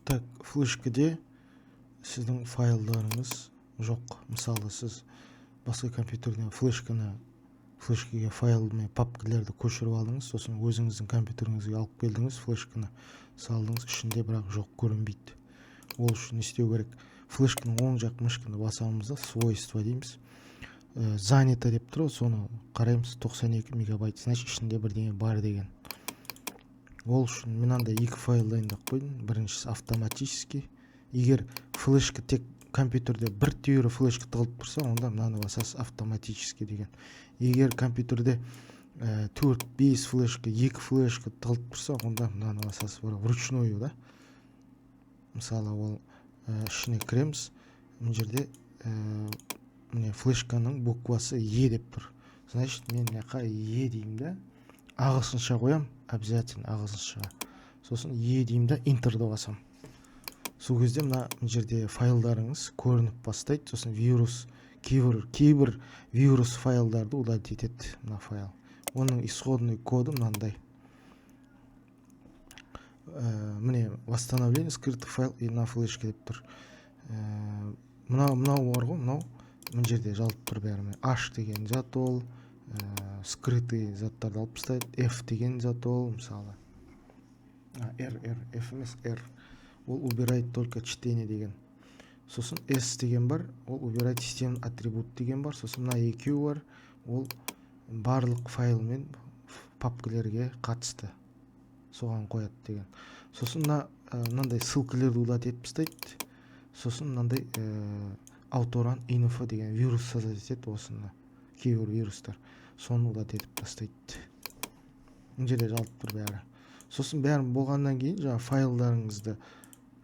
Так, флешкеде сіздің файлдарыңыз жоқ. Мысалы, сіз басқа компьютерден флешкеге файл мен папкаларды көшіріп алдыңыз, сосын өзіңіздің компьютеріңізге алып келдіңіз, флешканы салдыңыз, ішінде бірақ жоқ, көрінбейді. Ол үшін не істеу керек? Флешканың оң жақ мышканы басамыз да, свойства дейміз. Занято деп тұр, соны қараймыз, 92 мегабайт, значит ішінде бірдеңе бар деген. Ол үшін мынандай екі файл дайындап қойдым. Біріншісі автоматически. Егер флешка тек компьютерде бір түйірі флешка тығылып тұрса, онда мынаны басасыз, автоматически деген. Егер компьютерде 4-5 флешка, 2 флешка тығылып тұрса, онда мынаны басасыз, вручную, да? Мысалы, ол ішіне кіреміз. Мына жерде міне флешканың буквасы Е деп тұр. Значит, мен мына Е деймін да, ағылшынша қоям, обязательно ағылшынша. Сосын Е деймін да, интерді басам. Сол кезде мына жерде файлдарыңыз көрініп бастайды. Сосын кейбір вирус файлдарды удалить етеді мына файл. Оның исходный коды мынандай. Міне восстановление скрытый файл и на флешке деп тұр. Мынау бар ғой, мына жерде жалып тұр бәрі. H деген зат ол, скрытый заттарды алып тастайды. F деген зат ол, мысалы. F емес, R. Ол убирает только чтение деген. Сосын S деген бар, ол убирает системный атрибут деген бар. Сосын мына EQ бар, ол барлық файл мен папкалерге қатысты. Соған қояды деген. Сосын мынандай ссылкаларды удалить етіп тастайды. Сосын мынандай autorun info деген вирус создать етеді осыны. Кейбір вирустар. Соны удалить етіп тастайды. Мына жерде жалып тұр бәрі. Сосын бәрін болғаннан кейін жаңа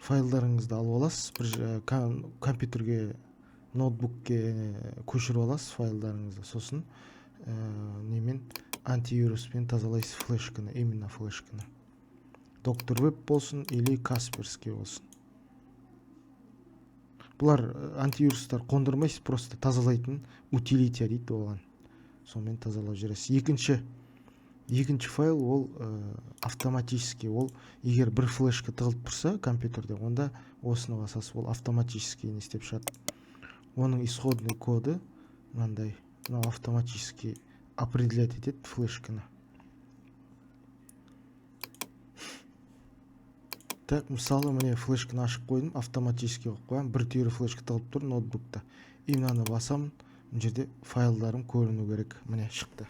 файлдарыңызды алып аласыз. Бір компьютерге, ноутбукке көшіріп аласыз файлдарыңызды. Сосын немен антивируспен тазалайсыз флешканы, именно флешканы. Доктор Веб болсын или Касперский болсын. Бұлар антивирустар қондырмайсыз, просто тазалайтын утилития дейді оған. Сонымен тазалап жүресіз. Екінші файл ол автоматически. Ол егер бір флешка тығылып тұрса компьютерде, онда осыны басасыз, ол автоматически не істеп шығады. Оның исходный коды мынандай. Мынау автоматически определять етеді флешканы. Так, мысалы, міне флешканы ашып қойдым, автоматически қойып қоям. Бір түйірі флешка тығылып тұр ноутбукта. И мынаны басам, мына жерде файлдарым көріну керек. Міне шықты.